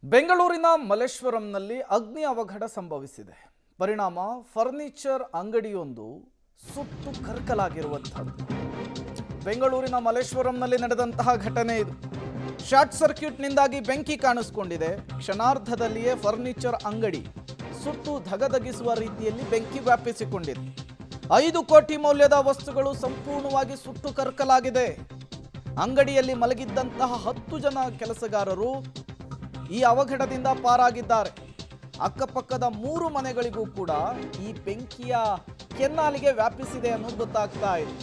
ಬೆಂಗಳೂರಿನ ಮಲ್ಲೇಶ್ವರಂನಲ್ಲಿ ಅಗ್ನಿ ಅವಘಡ ಸಂಭವಿಸಿದೆ. ಪರಿಣಾಮ ಫರ್ನಿಚರ್ ಅಂಗಡಿಯೊಂದು ಸುಟ್ಟು ಕರಕಲಾಗಿರುವಂಥದ್ದು. ಬೆಂಗಳೂರಿನ ಮಲ್ಲೇಶ್ವರಂನಲ್ಲಿ ನಡೆದಂತಹ ಘಟನೆ ಇದು. ಶಾರ್ಟ್ ಸರ್ಕ್ಯೂಟ್ನಿಂದಾಗಿ ಬೆಂಕಿ ಕಾಣಿಸಿಕೊಂಡಿದೆ. ಕ್ಷಣಾರ್ಧದಲ್ಲಿಯೇ ಫರ್ನಿಚರ್ ಅಂಗಡಿ ಸುಟ್ಟು ಧಗಧಗಿಸುವ ರೀತಿಯಲ್ಲಿ ಬೆಂಕಿ ವ್ಯಾಪಿಸಿಕೊಂಡಿದೆ. 5 ಕೋಟಿ ಮೌಲ್ಯದ ವಸ್ತುಗಳು ಸಂಪೂರ್ಣವಾಗಿ ಸುಟ್ಟು ಕರಕಲಾಗಿದೆ. ಅಂಗಡಿಯಲ್ಲಿ ಮಲಗಿದ್ದಂತಹ 10 ಜನ ಕೆಲಸಗಾರರು ಈ ಅವಘಡದಿಂದ ಪಾರಾಗಿದ್ದಾರೆ. ಅಕ್ಕಪಕ್ಕದ 3 ಮನೆಗಳಿಗೂ ಕೂಡ ಈ ಬೆಂಕಿಯ ಕೆನ್ನಾಲಿಗೆ ವ್ಯಾಪಿಸಿದೆ ಅನ್ನೋದು ಗೊತ್ತಾಗ್ತಾ ಇದೆ.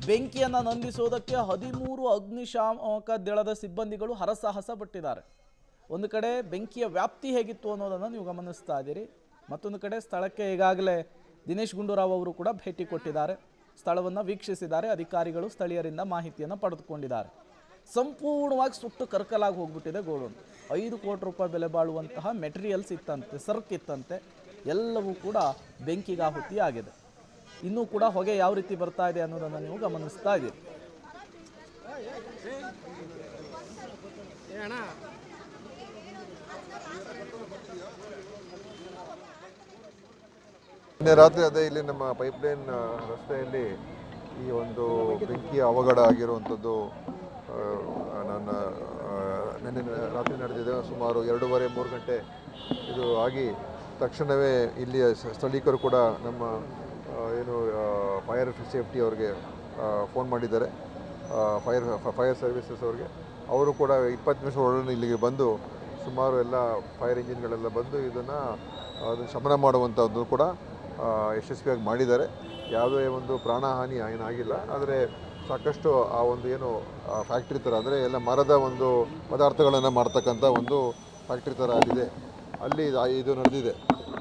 ಬೆಂಕಿಯನ್ನು ನಂದಿಸೋದಕ್ಕೆ 13 ಅಗ್ನಿಶಾಮಕ ದಳದ ಸಿಬ್ಬಂದಿಗಳು ಹರಸಾಹಸ ಪಟ್ಟಿದ್ದಾರೆ. ಒಂದು ಕಡೆ ಬೆಂಕಿಯ ವ್ಯಾಪ್ತಿ ಹೇಗಿತ್ತು ಅನ್ನೋದನ್ನು ನೀವು ಗಮನಿಸ್ತಾ ಇದ್ದೀರಿ. ಮತ್ತೊಂದು ಕಡೆ ಸ್ಥಳಕ್ಕೆ ಈಗಾಗಲೇ ದಿನೇಶ್ ಗುಂಡೂರಾವ್ ಅವರು ಕೂಡ ಭೇಟಿ ಕೊಟ್ಟಿದ್ದಾರೆ. ಸ್ಥಳವನ್ನು ವೀಕ್ಷಿಸಿದ್ದಾರೆ. ಅಧಿಕಾರಿಗಳು ಸ್ಥಳೀಯರಿಂದ ಮಾಹಿತಿಯನ್ನು ಪಡೆದುಕೊಂಡಿದ್ದಾರೆ. ಸಂಪೂರ್ಣವಾಗಿ ಸುಟ್ಟು ಕರಕಲಾಗಿ ಹೋಗ್ಬಿಟ್ಟಿದೆ ಗೋಡೌನ್. 5 ಕೋಟಿ ರೂಪಾಯಿ ಬೆಲೆ ಬಾಳುವಂತಹ ಮೆಟೀರಿಯಲ್ಸ್ ಇತ್ತಂತೆ, ಸರಕಿತ್ತಂತೆ, ಎಲ್ಲವೂ ಕೂಡ ಬೆಂಕಿಗಾಹುತಿ ಆಗಿದೆ. ಇನ್ನೂ ಕೂಡ ಹೊಗೆ ಯಾವ ರೀತಿ ಬರ್ತಾ ಇದೆ ಅನ್ನೋದನ್ನು ನೀವು ಗಮನಿಸ್ತಾ ಇದ್ದೀರಿ. ನಿನ್ನೆ ರಾತ್ರಿ ಅದೇ ಇಲ್ಲಿ ನಮ್ಮ ಪೈಪ್ಲೈನ್ ರಸ್ತೆಯಲ್ಲಿ ಈ ಒಂದು ಬೆಂಕಿಯ ಅವಘಡ ಆಗಿರುವಂಥದ್ದು ನನ್ನ ನಿನ್ನೆ ರಾತ್ರಿ ನಡೆದಿದೆ. ಸುಮಾರು 2:30-3 ಗಂಟೆ ಇದು ಆಗಿ ತಕ್ಷಣವೇ ಇಲ್ಲಿಯ ಸ್ಥಳೀಕರು ಕೂಡ ನಮ್ಮ ಏನು ಫೈರ್ ಸೇಫ್ಟಿ ಅವ್ರಿಗೆ ಫೋನ್ ಮಾಡಿದ್ದಾರೆ, ಫೈರ್ ಸರ್ವಿಸಸ್ ಅವ್ರಿಗೆ. ಅವರು ಕೂಡ 20 ನಿಮಿಷ ಒಳಗೆ ಇಲ್ಲಿಗೆ ಬಂದು ಸುಮಾರು ಎಲ್ಲ ಫೈರ್ ಇಂಜಿನ್ಗಳೆಲ್ಲ ಬಂದು ಅದನ್ನು ಶಮನ ಮಾಡುವಂಥದ್ದು ಕೂಡ ಯಶಸ್ವಿಯಾಗಿ ಮಾಡಿದ್ದಾರೆ. ಯಾವುದೇ ಒಂದು ಪ್ರಾಣಹಾನಿ ಏನಾಗಿಲ್ಲ. ಆದರೆ ಸಾಕಷ್ಟು ಆ ಒಂದು ಏನು ಫ್ಯಾಕ್ಟ್ರಿ ಥರ ಅಂದರೆ ಎಲ್ಲ ಮರದ ಒಂದು ಪದಾರ್ಥಗಳನ್ನು ಮಾಡ್ತಕ್ಕಂಥ ಒಂದು ಫ್ಯಾಕ್ಟ್ರಿ ಥರ ಅಲ್ಲಿದೆ, ಅಲ್ಲಿ ಇದು ನಡೆದಿದೆ.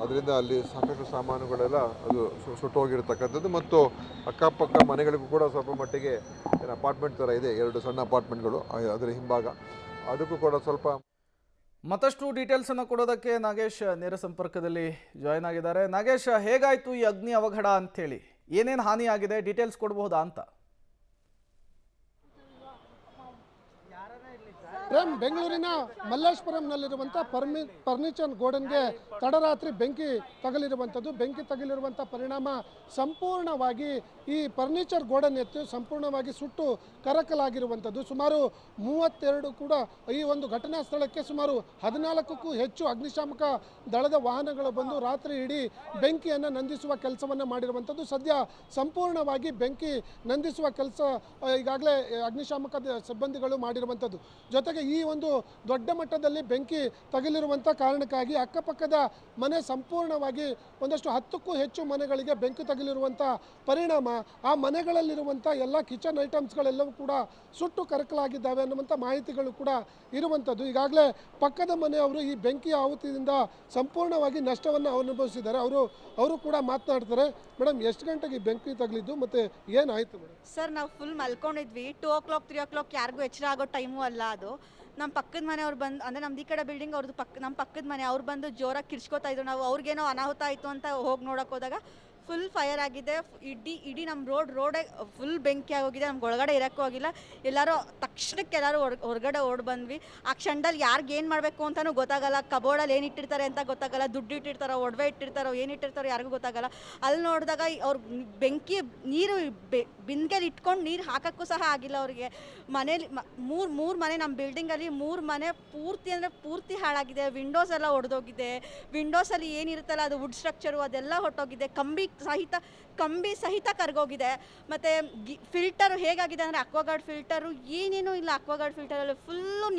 ಅದರಿಂದ ಅಲ್ಲಿ ಸಾಕಷ್ಟು ಸಾಮಾನುಗಳೆಲ್ಲ ಅದು ಸುಟ್ಟೋಗಿರ್ತಕ್ಕಂಥದ್ದು. ಮತ್ತು ಅಕ್ಕಪಕ್ಕ ಮನೆಗಳಿಗೂ ಕೂಡ ಸ್ವಲ್ಪ ಮಟ್ಟಿಗೆ ಏನು ಅಪಾರ್ಟ್ಮೆಂಟ್ ಥರ ಇದೆ, 2 ಸಣ್ಣ ಅಪಾರ್ಟ್ಮೆಂಟ್ಗಳು ಅದರ ಹಿಂಭಾಗ, ಅದಕ್ಕೂ ಕೂಡ ಸ್ವಲ್ಪ. ಮತ್ತಷ್ಟು ಡೀಟೇಲ್ಸನ್ನು ಕೊಡೋದಕ್ಕೆ ನಾಗೇಶ್ ನೇರ ಸಂಪರ್ಕದಲ್ಲಿ ಜಾಯ್ನ್ ಆಗಿದ್ದಾರೆ. ನಾಗೇಶ್, ಹೇಗಾಯಿತು ಈ ಅಗ್ನಿ ಅವಘಡ ಅಂಥೇಳಿ, ಏನೇನು ಹಾನಿ ಆಗಿದೆ, ಡೀಟೇಲ್ಸ್ ಕೊಡಬಹುದಾ ಅಂತ? ಬೆಂಗಳೂರಿನ ಮಲ್ಲೇಶ್ವರಂನಲ್ಲಿರುವಂಥ ಫರ್ನಿಚರ್ ಗೋಡನ್ಗೆ ತಡರಾತ್ರಿ ಬೆಂಕಿ ತಗಲಿರುವಂಥದ್ದು. ಬೆಂಕಿ ತಗಲಿರುವಂಥ ಪರಿಣಾಮ ಸಂಪೂರ್ಣವಾಗಿ ಈ ಫರ್ನಿಚರ್ ಗೋಡನ್ ಸಂಪೂರ್ಣವಾಗಿ ಸುಟ್ಟು ಕರಕಲಾಗಿರುವಂಥದ್ದು. ಸುಮಾರು 32 ಕೂಡ ಈ ಒಂದು ಘಟನಾ ಸ್ಥಳಕ್ಕೆ ಸುಮಾರು 14ಕ್ಕೂ ಹೆಚ್ಚು ಅಗ್ನಿಶಾಮಕ ದಳದ ವಾಹನಗಳು ಬಂದು ರಾತ್ರಿ ಇಡೀ ಬೆಂಕಿಯನ್ನು ನಂದಿಸುವ ಕೆಲಸವನ್ನು ಮಾಡಿರುವಂಥದ್ದು. ಸದ್ಯ ಸಂಪೂರ್ಣವಾಗಿ ಬೆಂಕಿ ನಂದಿಸುವ ಕೆಲಸ ಈಗಾಗಲೇ ಅಗ್ನಿಶಾಮಕ ಸಿಬ್ಬಂದಿಗಳು ಮಾಡಿರುವಂಥದ್ದು. ಜೊತೆಗೆ ಈ ಒಂದು ದೊಡ್ಡ ಮಟ್ಟದಲ್ಲಿ ಬೆಂಕಿ ತಗಲಿರುವಂಥ ಕಾರಣಕ್ಕಾಗಿ ಅಕ್ಕಪಕ್ಕದ ಮನೆ ಸಂಪೂರ್ಣವಾಗಿ ಒಂದಷ್ಟು 10ಕ್ಕೂ ಹೆಚ್ಚು ಮನೆಗಳಿಗೆ ಬೆಂಕಿ ತಗಲಿರುವಂಥ ಪರಿಣಾಮ ಆ ಮನೆಗಳಲ್ಲಿರುವಂಥ ಎಲ್ಲ ಕಿಚನ್ ಐಟಮ್ಸ್ಗಳೆಲ್ಲವೂ ಕೂಡ ಸುಟ್ಟು ಕರಕಲಾಗಿದ್ದಾವೆ ಅನ್ನುವಂಥ ಮಾಹಿತಿಗಳು ಕೂಡ ಇರುವಂಥದ್ದು. ಈಗಾಗಲೇ ಪಕ್ಕದ ಮನೆಯವರು ಈ ಬೆಂಕಿಯ ಆಹುತಿಯಿಂದ ಸಂಪೂರ್ಣವಾಗಿ ನಷ್ಟವನ್ನು ಅನುಭವಿಸಿದ್ದಾರೆ. ಅವರು ಕೂಡ ಮಾತನಾಡ್ತಾರೆ. ಮೇಡಮ್, ಎಷ್ಟು ಗಂಟೆಗೆ ಬೆಂಕಿ ತಗಲಿದ್ದು ಮತ್ತು ಏನಾಯಿತು ಮೇಡಮ್? ಸರ್, ನಾವು ಫುಲ್ ಮಲ್ಕೊಂಡಿದ್ವಿ. 2 o'clock 3 o'clock ಯಾರಿಗೂ ಎಚ್ಚರ ಆಗೋ ಟೈಮು ಅಲ್ಲ ಅದು. ನಮ್ಮ ಪಕ್ಕದ ಮನೆಯವ್ರು ಬಂದು, ಅಂದರೆ ನಮ್ದು ಈ ಕಡೆ ಬಿಲ್ಡಿಂಗ್, ಅವ್ರದ್ದು ನಮ್ಮ ಪಕ್ಕದ ಮನೆ, ಅವ್ರು ಬಂದು ಜೋರಾಗಿ ಕಿರ್ಚ್ಕೋತಾ ಇದ್ರು. ನಾವು ಅವ್ರಿಗೇನೋ ಅನಾಹುತ ಆಯಿತು ಅಂತ ಹೋಗಿ ನೋಡೋಕೆ ಹೋದಾಗ ಫುಲ್ ಫೈರ್ ಆಗಿದೆ. ಇಡೀ ನಮ್ಮ ರೋಡೇ ಫುಲ್ ಬೆಂಕಿ ಆಗೋಗಿದೆ. ನಮ್ಗೆ ಒಳಗಡೆ ಇರೋಕ್ಕೂ ಆಗಿಲ್ಲ. ಎಲ್ಲರೂ ತಕ್ಷಣಕ್ಕೆ ಹೊರಗಡೆ ಓಡಿ ಬಂದ್ವಿ. ಆ ಕ್ಷಣದಲ್ಲಿ ಯಾರಿಗೆ ಏನು ಮಾಡಬೇಕು ಅಂತಲೂ ಗೊತ್ತಾಗಲ್ಲ. ಕಬೋರ್ಡಲ್ಲಿ ಏನು ಇಟ್ಟಿರ್ತಾರೆ ಅಂತ ಗೊತ್ತಾಗಲ್ಲ. ದುಡ್ಡು ಇಟ್ಟಿರ್ತಾರೋ, ಒಡವೆ ಇಟ್ಟಿರ್ತಾರೋ, ಏನು ಇಟ್ಟಿರ್ತಾರೋ ಯಾರಿಗೂ ಗೊತ್ತಾಗಲ್ಲ. ಅಲ್ಲಿ ನೋಡಿದಾಗ ಅವ್ರು ಬೆಂಕಿ ನೀರು ಬಿಂದಿಗೆಲಿ ಇಟ್ಕೊಂಡು ನೀರು ಹಾಕೋಕ್ಕೂ ಸಹ ಆಗಿಲ್ಲ ಅವ್ರಿಗೆ. ಮನೇಲಿ ಮೂರು ಮನೆ, ನಮ್ಮ ಬಿಲ್ಡಿಂಗಲ್ಲಿ 3 ಮನೆ ಪೂರ್ತಿ ಹಾಳಾಗಿದೆ. ವಿಂಡೋಸ್ ಎಲ್ಲ ಒಡೆದೋಗಿದೆ. ವಿಂಡೋಸಲ್ಲಿ ಏನಿರುತ್ತಲ್ಲ ಅದು ವುಡ್ ಸ್ಟ್ರಕ್ಚರು ಅದೆಲ್ಲ ಹೊಟ್ಟೋಗಿದೆ. ಕಂಬಿ ಸಹಿತ ಕರಗೋಗಿದೆ. ಮತ್ತು ಫಿಲ್ಟರು ಹೇಗಾಗಿದೆ ಅಂದರೆ ಅಕ್ವಾಗಾರ್ಡ್ ಫಿಲ್ಟರು ಏನೇನೂ ಇಲ್ಲ. ಅಕ್ವಾಗಾರ್ಡ್ ಫಿಲ್ಟರಲ್ಲಿ ಫುಲ್ಲು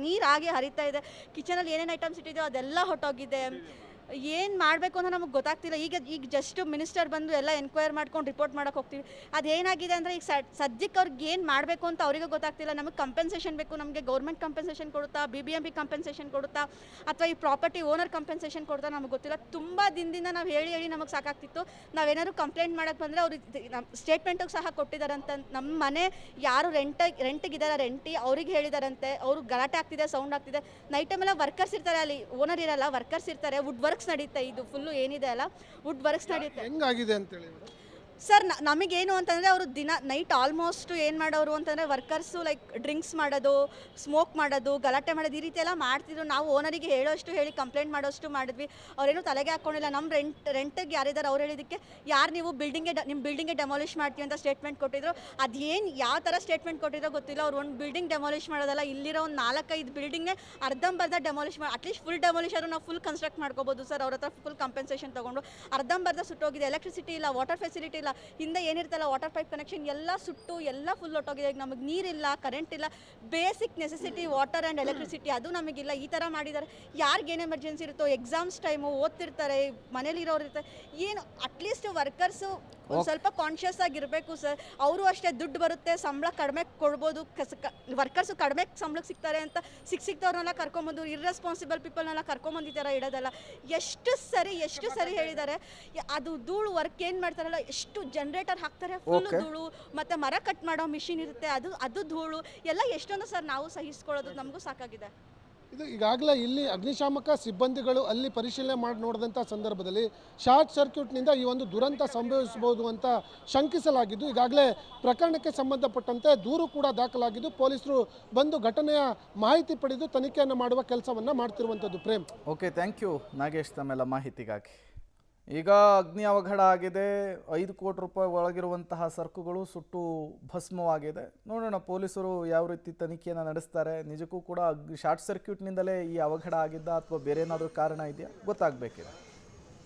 ನೀರಾಗಿ ಹರಿತಾ ಇದೆ. ಕಿಚನಲ್ಲಿ ಏನೇನು ಐಟಮ್ಸ್ ಇಟ್ಟಿದೆಯೋ ಅದೆಲ್ಲ ಹೊಟ್ಟೋಗಿದೆ. ಏನು ಮಾಡಬೇಕು ಅಂತ ನಮಗೆ ಗೊತ್ತಾಗ್ತಿಲ್ಲ. ಈಗ ಜಸ್ಟ್ ಮಿನಿಸ್ಟರ್ ಬಂದು ಎಲ್ಲ ಎನ್ಕ್ವೈರ್ ಮಾಡ್ಕೊಂಡು ರಿಪೋರ್ಟ್ ಮಾಡೋಕೆ ಹೋಗ್ತೀವಿ. ಅದೇನಾಗಿದೆ ಅಂದರೆ ಈಗ ಸದ್ಯಕ್ಕೆ ಅವ್ರಿಗೆ ಏನು ಮಾಡಬೇಕು ಅಂತ ಅವರಿಗೂ ಗೊತ್ತಾಗ್ತಿಲ್ಲ. ನಮಗೆ ಕಂಪೆನ್ಸೇಷನ್ ಬೇಕು. ನಮಗೆ ಗೌರ್ಮೆಂಟ್ ಕಂಪೆನ್ಸೇಷನ್ ಕೊಡುತ್ತಾ, BBMP ಕಂಪೆನ್ಸೇಷನ್ ಕೊಡುತ್ತಾ, ಅಥವಾ ಈ ಪ್ರಾಪರ್ಟಿ ಓನರ್ ಕಂಪೆನ್ಸೇಷನ್ ಕೊಡುತ್ತಾ ನಮಗೆ ಗೊತ್ತಿಲ್ಲ. ತುಂಬ ದಿನದಿಂದ ನಾವು ಹೇಳಿ ನಮಗೆ ಸಾಕಾಗ್ತಿತ್ತು. ನಾವೇನಾದ್ರು ಕಂಪ್ಲೇಂಟ್ ಮಾಡೋಕ್ಕೆ ಬಂದರೆ ಅವರು ನಮ್ಮ ಸ್ಟೇಟ್ಮೆಂಟಿಗೆ ಸಹ ಕೊಟ್ಟಿದ್ದಾರಂತ. ನಮ್ಮ ಮನೆ ಯಾರು ರೆಂಟಿಗಿದ್ದಾರೆ ಅವ್ರಿಗೆ ಹೇಳಿದಾರಂತೆ. ಅವರು ಗಲಾಟೆ ಆಗ್ತಿದೆ, ಸೌಂಡ್ ಆಗ್ತಿದೆ. ನೈಟ್ ಟೈಮೆಲ್ಲ ವರ್ಕರ್ಸ್ ಇರ್ತಾರೆ, ಅಲ್ಲಿ ಓನರ್ ಇರಲ್ಲ, ವರ್ಕರ್ಸ್ ಇರ್ತಾರೆ. ವುಡ್ ವರ್ಕ್ಸ್ ನಡೀತೆ. ಇದು ಫುಲ್ಲು ಏನಿದೆ ಅಲ್ಲ ವುಡ್ ವರ್ಕ್ಸ್ ನಡೀತೆ. ಹೆಂಗಾಗಿದೆ ಅಂತೇಳಿ ಸರ್ ನಮಗೇನು ಅಂತಂದರೆ ಅವರು ದಿನ ನೈಟ್ ಆಲ್ಮೋಸ್ಟ್ ಏನು ಮಾಡೋರು ಅಂತಂದರೆ ವರ್ಕರ್ಸು ಲೈಕ್ ಡ್ರಿಂಕ್ಸ್ ಮಾಡೋದು, ಸ್ಮೋಕ್ ಮಾಡೋದು, ಗಲಾಟೆ ಮಾಡೋದು ಈ ರೀತಿ ಎಲ್ಲ ಮಾಡ್ತಿದ್ರು. ನಾವು ಓನರಿಗೆ ಹೇಳೋಷ್ಟು ಹೇಳಿ ಕಂಪ್ಲೇಂಟ್ ಮಾಡೋಷ್ಟು ಮಾಡಿದ್ವಿ. ಅವರೇನು ತಲೆಗೆ ಹಾಕ್ಕೊಂಡಿಲ್ಲ. ನಮ್ಮ ರೆಂಟಿಗೆ ಯಾರಿದ್ದಾರೆ ಅವ್ರು ಹೇಳಿದ್ದಕ್ಕೆ ಯಾರು ನೀವು ನಿಮ್ಮ ಬಿಲ್ಡಿಂಗ್ಗೆ ಡೆಮಾಲಿಷ್ ಮಾಡ್ತೀವಿ ಅಂತ ಸ್ಟೇಟ್ಮೆಂಟ್ ಕೊಟ್ಟಿದ್ರು. ಅದೇನು ಯಾವ ಥರ ಸ್ಟೇಟ್ಮೆಂಟ್ ಕೊಟ್ಟಿದ್ರೋ ಗೊತ್ತಿಲ್ಲ. ಅವ್ರು ಒಂದು ಬಿಲ್ಡಿಂಗ್ ಡೆಮಾಲಿಷ್ ಮಾಡೋದಲ್ಲ, ಇಲ್ಲಿರೋ ಒಂದು 4-5 ಬಿಲ್ಡಿಂಗೇ ಅರ್ಧಂಬರ್ಧ ಡೆಮಾಲಿಷ್ ಮಾಡಿ, ಅಟ್ಲೀಸ್ಟ್ ಫುಲ್ ಡೆಮಾಲಿಷ್ ಆದರೂ ನಾವು ಫುಲ್ ಕನ್ಸ್ಟ್ರಕ್ಟ್ ಮಾಡ್ಕೋಬೋದು ಸರ್. ಅವ್ರ ಹತ್ರ ಫುಲ್ ಕಂಪೆನ್ಸೇಷನ್ ತೊಗೊಂಡು ಅರ್ಧಂಬರ್ಧ ಸುಟ್ಟೋಗಿದೆ. ಎಲೆಕ್ಟ್ರಿಸಿಟಿ ಇಲ್ಲ, ವಾಟರ್ ಫೆಸಿಲಿಟಿ ಇಲ್ಲ, ಹಿಂದೆ ಏನಿರ್ತಲ್ಲ ವಾಟರ್ ಪೈಪ್ ಕನೆಕ್ಷನ್ ಎಲ್ಲ ಸುಟ್ಟು ಎಲ್ಲ ಫುಲ್ ಹೊಟ್ಟೋಗಿದೆ. ಈಗ ನಮಗೆ ನೀರಿಲ್ಲ, ಕರೆಂಟ್ ಇಲ್ಲ, basic necessity water and electricity ಅದು ನಮಗಿಲ್ಲ. ಈ ಥರ ಮಾಡಿದ್ದಾರೆ. ಯಾರಿಗೇನು ಎಮರ್ಜೆನ್ಸಿ ಇರುತ್ತೋ, ಎಕ್ಸಾಮ್ಸ್ ಟೈಮು ಓದ್ತಿರ್ತಾರೆ, ಮನೇಲಿರೋರು ಇರ್ತಾರೆ, ಏನು ಅಟ್ಲೀಸ್ಟ್ ವರ್ಕರ್ಸು ಒಂದು ಸ್ವಲ್ಪ ಕಾನ್ಷಿಯಸ್ ಆಗಿರಬೇಕು ಸರ್. ಅವರು ಅಷ್ಟೇ ದುಡ್ಡು ಬರುತ್ತೆ, ಸಂಬಳ ಕಡಿಮೆ ಕೊಡ್ಬೋದು, ವರ್ಕರ್ಸು ಕಡಿಮೆ ಸಂಬಳಕ್ಕೆ ಸಿಗ್ತಾರೆ ಅಂತ ಸಿಕ್ತವ್ರನ್ನೆಲ್ಲ ಕರ್ಕೊಂಬಂದು ಇರ್ರೆಸ್ಪಾನ್ಸಿಬಲ್ ಪೀಪಲ್ನೆಲ್ಲ ಕರ್ಕೊಂಬಂದು ಈ ಥರ ಇಡೋದಲ್ಲ. ಎಷ್ಟು ಸರಿ ಹೇಳಿದ್ದಾರೆ. ಅದು ಧೂಳು ವರ್ಕ್ ಏನು ಮಾಡ್ತಾರಲ್ಲ, ಎಷ್ಟು ಜನರೇಟರ್ ಹಾಕ್ತಾರೆ, ಫುಲ್ ಧೂಳು, ಮತ್ತು ಮರ ಕಟ್ ಮಾಡೋ ಮಿಷಿನ್ ಇರುತ್ತೆ, ಅದು ಧೂಳು ಎಲ್ಲ ಎಷ್ಟೊಂದು ಸರ್ ನಾವು ಸಹಿಸ್ಕೊಳ್ಳೋದು ನಮಗೂ ಸಾಕಾಗಿದೆ. ಇದು ಈಗಾಗಲೇ ಇಲ್ಲಿ ಅಗ್ನಿಶಾಮಕ ಸಿಬ್ಬಂದಿಗಳು ಅಲ್ಲಿ ಪರಿಶೀಲನೆ ಮಾಡಿ ನೋಡಿದಂಥ ಸಂದರ್ಭದಲ್ಲಿ ಶಾರ್ಟ್ ಸರ್ಕ್ಯೂಟ್ನಿಂದ ಈ ಒಂದು ದುರಂತ ಸಂಭವಿಸಬಹುದು ಅಂತ ಶಂಕಿಸಲಾಗಿದ್ದು, ಈಗಾಗಲೇ ಪ್ರಕರಣಕ್ಕೆ ಸಂಬಂಧಪಟ್ಟಂತೆ ದೂರು ಕೂಡ ದಾಖಲಾಗಿದ್ದು ಪೊಲೀಸರು ಬಂದು ಘಟನೆಯ ಮಾಹಿತಿ ಪಡೆದು ತನಿಖೆಯನ್ನು ಮಾಡುವ ಕೆಲಸವನ್ನು ಮಾಡ್ತಿರುವಂಥದ್ದು. Prem. Okay, thank you Nagesh ತಮ್ಮೆಲ್ಲ ಮಾಹಿತಿಗಾಗಿ. ಈಗ ಅಗ್ನಿ ಅವಘಡ ಆಗಿದೆ. 5 ಕೋಟಿ ರೂಪಾಯಿ ಒಳಗಿರುವಂತಹ ಸರಕುಗಳು ಸುಟ್ಟು ಭಸ್ಮವಾಗಿದೆ. ನೋಡೋಣ ಪೊಲೀಸರು ಯಾವ ರೀತಿ ತನಿಖೆಯನ್ನು ನಡೆಸ್ತಾರೆ. ನಿಜಕ್ಕೂ ಕೂಡ ಶಾರ್ಟ್ ಸರ್ಕ್ಯೂಟ್ನಿಂದಲೇ ಈ ಅವಘಡ ಆಗಿದ್ದ ಅಥವಾ ಬೇರೆ ಏನಾದರೂ ಕಾರಣ ಇದೆಯಾ ಗೊತ್ತಾಗಬೇಕಿದೆ.